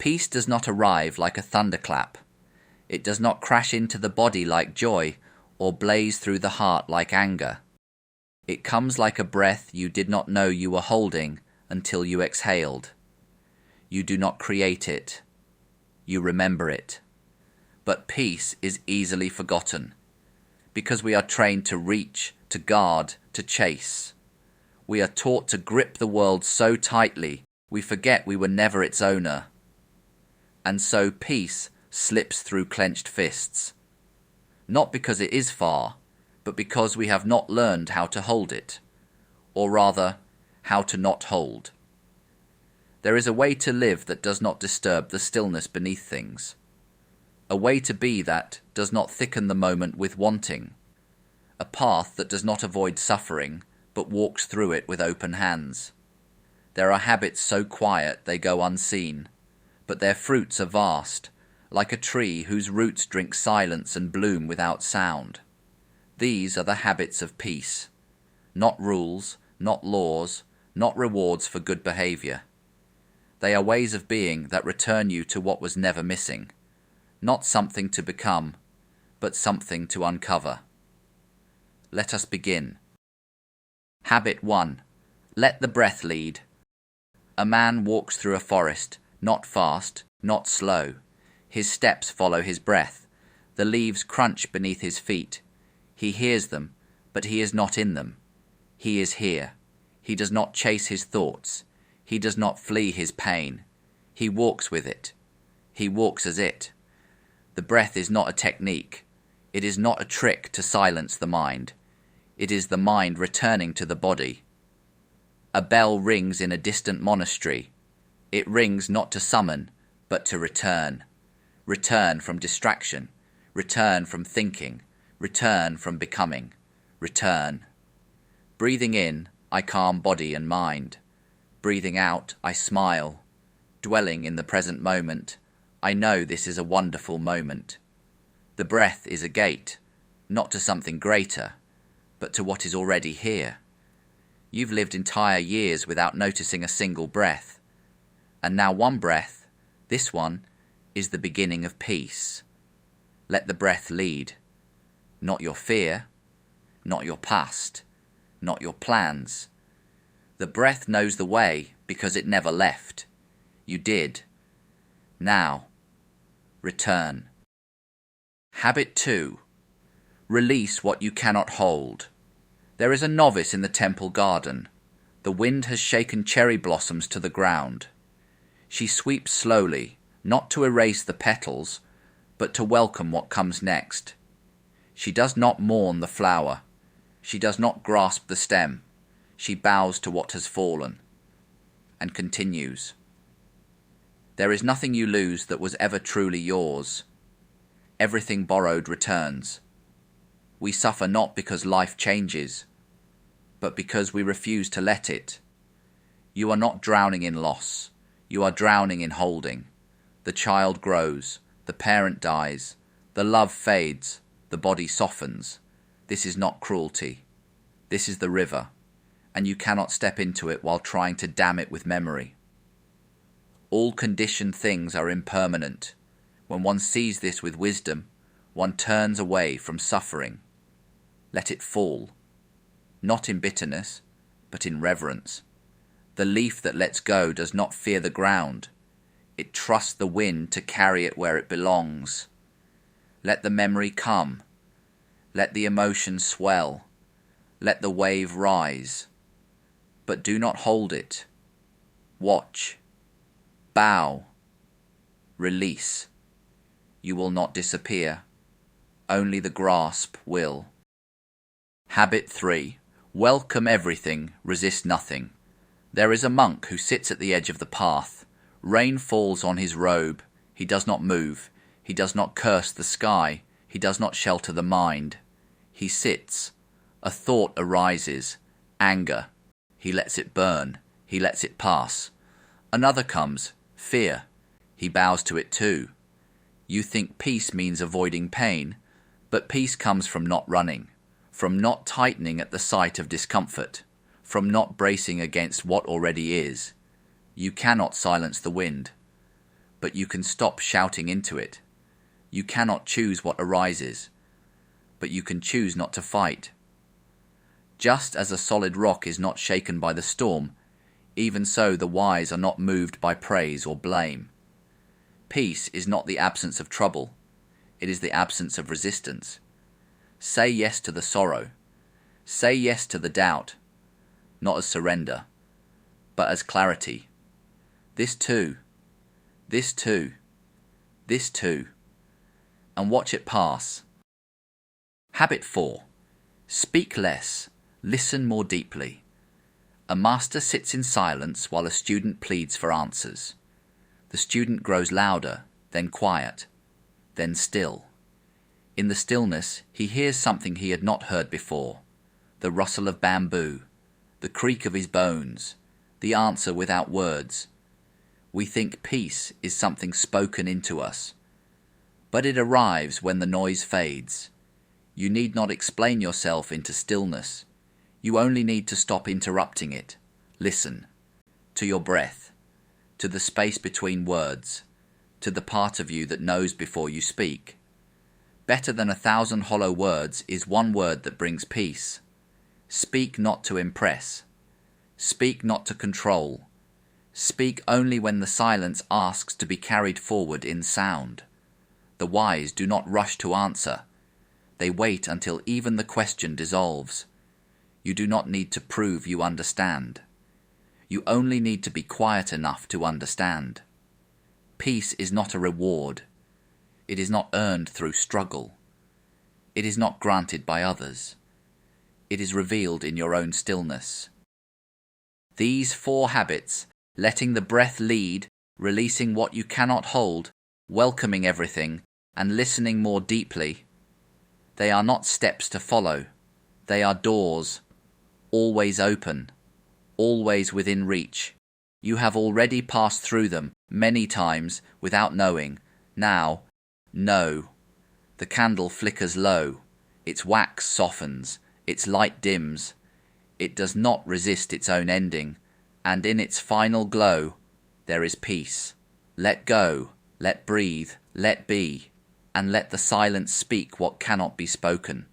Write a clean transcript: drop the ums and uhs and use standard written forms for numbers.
Peace does not arrive like a thunderclap. It does not crash into the body like joy or blaze through the heart like anger. It comes like a breath you did not know you were holding until you exhaled. You do not create it. You remember it. But peace is easily forgotten, because we are trained to reach, to guard, to chase. We are taught to grip the world so tightly we forget we were never its owner. And so peace slips through clenched fists. Not because it is far, but because we have not learned how to hold it, or rather, how to not hold. There is a way to live that does not disturb the stillness beneath things. A way to be that does not thicken the moment with wanting. A path that does not avoid suffering, but walks through it with open hands. There are habits so quiet they go unseen, but their fruits are vast, like a tree whose roots drink silence and bloom without sound. These are the habits of peace. Not rules, not laws, not rewards for good behavior. They are ways of being that return you to what was never missing. Not something to become, but something to uncover. Let us begin. Habit 1. Let the breath lead. A man walks through a forest, not fast, not slow. His steps follow his breath. The leaves crunch beneath his feet. He hears them, but he is not in them. He is here. He does not chase his thoughts. He does not flee his pain. He walks with it. He walks as it. The breath is not a technique. It is not a trick to silence the mind. It is the mind returning to the body. A bell rings in a distant monastery. It rings not to summon, but to return. Return from distraction. Return from thinking. Return from becoming. Return. Breathing in, I calm body and mind. Breathing out, I smile. Dwelling in the present moment, I know this is a wonderful moment. The breath is a gate, not to something greater, but to what is already here. You've lived entire years without noticing a single breath. And now one breath, this one, is the beginning of peace. Let the breath lead. Not your fear, not your past, not your plans. The breath knows the way because it never left. You did. Now, return. Habit 2. Release what you cannot hold. There is a novice in the temple garden. The wind has shaken cherry blossoms to the ground. She sweeps slowly, not to erase the petals, but to welcome what comes next. She does not mourn the flower. She does not grasp the stem. She bows to what has fallen, and continues. There is nothing you lose that was ever truly yours. Everything borrowed returns. We suffer not because life changes, but because we refuse to let it. You are not drowning in loss. You are drowning in holding. The child grows. The parent dies. The love fades. The body softens. This is not cruelty. This is the river, and you cannot step into it while trying to dam it with memory. All conditioned things are impermanent. When one sees this with wisdom, one turns away from suffering. Let it fall, not in bitterness, but in reverence. The leaf that lets go does not fear the ground. It trusts the wind to carry it where it belongs. Let the memory come. Let the emotion swell. Let the wave rise. But do not hold it. Watch. Bow. Release. You will not disappear. Only the grasp will. Habit 3. Welcome everything, resist nothing. There is a monk who sits at the edge of the path. Rain falls on his robe. He does not move. He does not curse the sky. He does not shelter the mind. He sits. A thought arises. Anger. He lets it burn. He lets it pass. Another comes. Fear. He bows to it too. You think peace means avoiding pain, but peace comes from not running, from not tightening at the sight of discomfort, from not bracing against what already is. You cannot silence the wind. but you can stop shouting into it. You cannot choose what arises, but you can choose not to fight. Just as a solid rock is not shaken by the storm, even so the wise are not moved by praise or blame. Peace is not the absence of trouble, it is the absence of resistance. Say yes to the sorrow. Say yes to the doubt, not as surrender, but as clarity. This too, this too, this too, and watch it pass. Habit 4. Speak less, listen more deeply. A master sits in silence while a student pleads for answers. The student grows louder, then quiet, then still. In the stillness, he hears something he had not heard before. The rustle of bamboo, the creak of his bones, the answer without words. We think peace is something spoken into us, but it arrives when the noise fades. You need not explain yourself into stillness. You only need to stop interrupting it. Listen to your breath, to the space between words, to the part of you that knows before you speak. Better than 1,000 hollow words is one word that brings peace. Speak not to impress. Speak not to control. Speak only when the silence asks to be carried forward in sound. The wise do not rush to answer. They wait until even the question dissolves. You do not need to prove you understand. You only need to be quiet enough to understand. Peace is not a reward. It is not earned through struggle. It is not granted by others. It is revealed in your own stillness. These 4 habits, letting the breath lead, releasing what you cannot hold, welcoming everything, and listening more deeply, they are not steps to follow. They are doors, always open, always within reach. You have already passed through them many times without knowing. Now, know. The candle flickers low, its wax softens, its light dims. It does not resist its own ending, and in its final glow, there is peace. Let go, let breathe, let be, and let the silence speak what cannot be spoken.